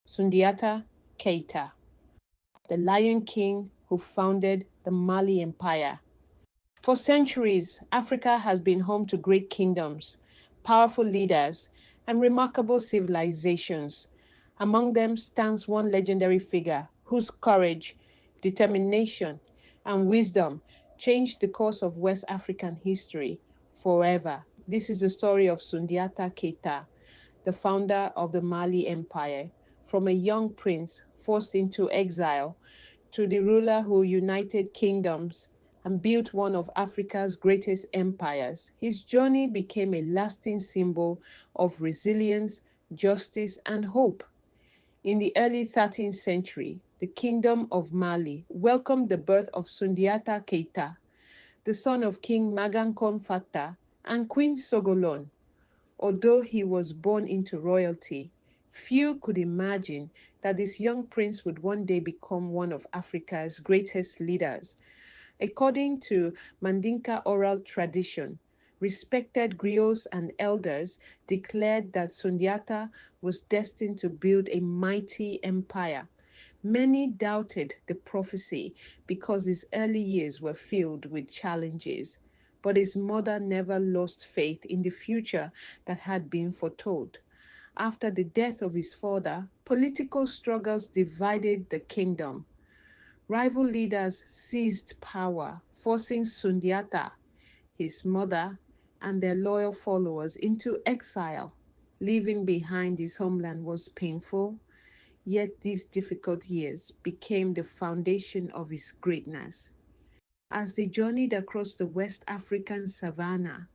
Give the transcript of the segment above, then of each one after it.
Sundiata Keita, the Lion King who founded the Mali Empire. For centuries, Africa has been home to great kingdoms, powerful leaders, and remarkable civilizations. Among them stands one legendary figure whose courage, determination, and wisdom changed the course of West African history forever. This is the story of Sundiata Keita, the founder of the Mali Empire, from a young prince forced into exile to the ruler who united kingdoms and built one of Africa's greatest empires. His journey became a lasting symbol of resilience, justice, and hope. In the early 13th century, the Kingdom of Mali welcomed the birth of Sundiata Keita, the son of King Magankon Fata and Queen Sogolon. Although he was born into royalty, few could imagine that this young prince would one day become one of Africa's greatest leaders. According to Mandinka oral tradition, respected griots and elders declared that Sundiata was destined to build a mighty empire. Many doubted the prophecy because his early years were filled with challenges, but his mother never lost faith in the future that had been foretold. After the death of his father, political struggles divided the kingdom. Rival leaders seized power, forcing Sundiata, his mother, and their loyal followers into exile. Leaving behind his homeland was painful, yet these difficult years became the foundation of his greatness. As they journeyed across the West African savannah,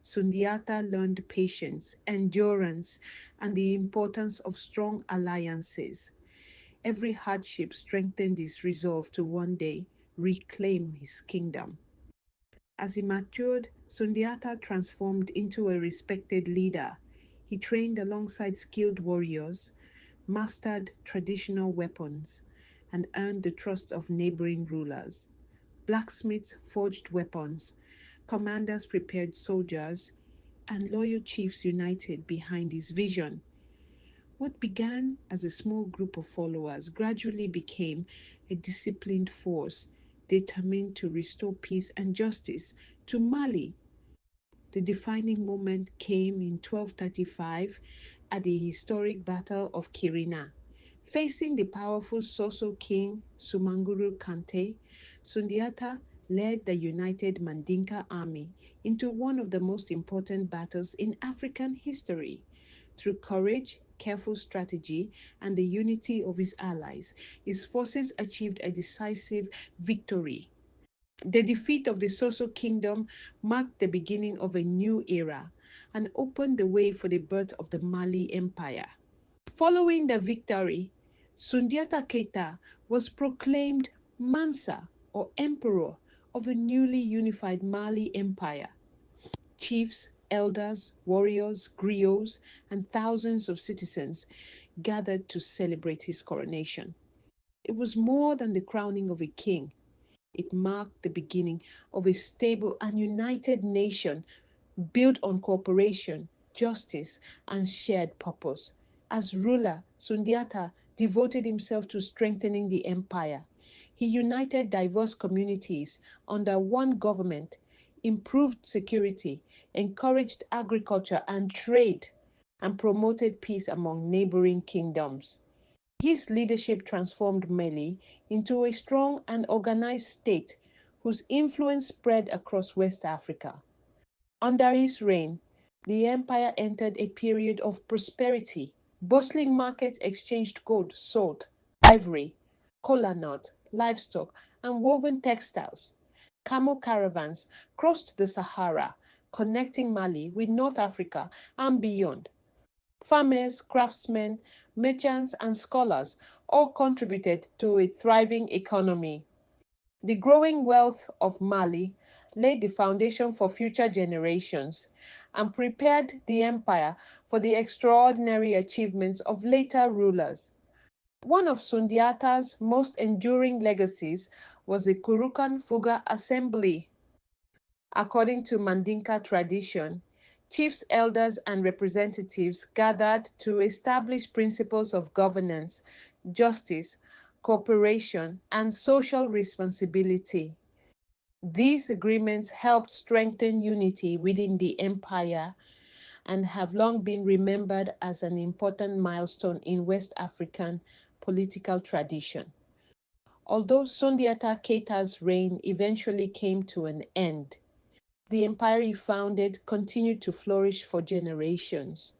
Sundiata learned patience, endurance, and the importance of strong alliances. Every hardship strengthened his resolve to one day reclaim his kingdom. As he matured, Sundiata transformed into a respected leader. He trained alongside skilled warriors, mastered traditional weapons, and earned the trust of neighboring rulers. Blacksmiths forged weapons, commanders prepared soldiers, and loyal chiefs united behind his vision. What began as a small group of followers gradually became a disciplined force determined to restore peace and justice to Mali. The defining moment came in 1235 at the historic Battle of Kirina. Facing the powerful Soso king Sumanguru Kante, Sundiata led the united Mandinka army into one of the most important battles in African history. Through courage, careful strategy, and the unity of his allies, his forces achieved a decisive victory. The defeat of the Soso kingdom marked the beginning of a new era and opened the way for the birth of the Mali Empire. Following the victory, Sundiata Keita was proclaimed Mansa, or Emperor, of the newly unified Mali Empire. Chiefs, elders, warriors, griots, and thousands of citizens gathered to celebrate his coronation. It was more than the crowning of a king. It marked the beginning of a stable and united nation built on cooperation, justice, and shared purpose. As ruler, Sundiata devoted himself to strengthening the empire. He united diverse communities under one government, improved security, encouraged agriculture and trade, and promoted peace among neighboring kingdoms. His leadership transformed Mali into a strong and organized state whose influence spread across West Africa. Under his reign, the empire entered a period of prosperity. Bustling markets exchanged gold, salt, ivory, kola nut, livestock, and woven textiles. Camel caravans crossed the Sahara, connecting Mali with North Africa and beyond. Farmers, craftsmen, merchants, and scholars all contributed to a thriving economy. The growing wealth of Mali laid the foundation for future generations and prepared the empire for the extraordinary achievements of later rulers. One of Sundiata's most enduring legacies was the Kurukan Fuga assembly. According to Mandinka tradition, Chiefs, elders, and representatives gathered to establish principles of governance, justice, cooperation, and social responsibility. These agreements helped strengthen unity within the empire and have long been remembered as an important milestone in West African political tradition. Although Sundiata Keita's reign eventually came to an end, the empire he founded continued to flourish for generations.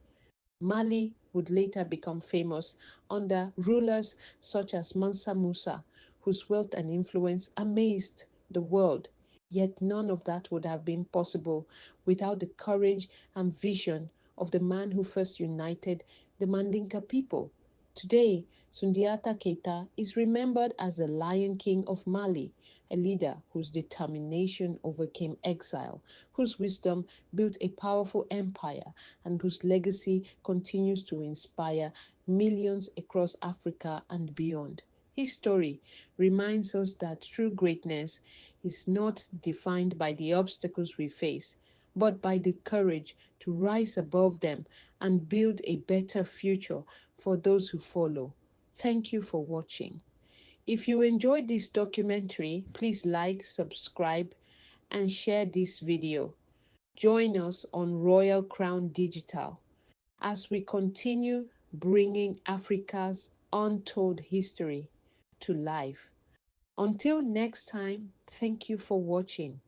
Mali would later become famous under rulers such as Mansa Musa, whose wealth and influence amazed the world. Yet none of that would have been possible without the courage and vision of the man who first united the Mandinka people. Today, Sundiata Keita is remembered as the Lion King of Mali, a leader whose determination overcame exile, whose wisdom built a powerful empire, and whose legacy continues to inspire millions across Africa and beyond. His story reminds us that true greatness is not defined by the obstacles we face, but by the courage to rise above them and build a better future for those who follow. Thank you for watching. If you enjoyed this documentary, please like, subscribe, and share this video. Join us on Royal Crown Digital as we continue bringing Africa's untold history to life. Until next time, thank you for watching.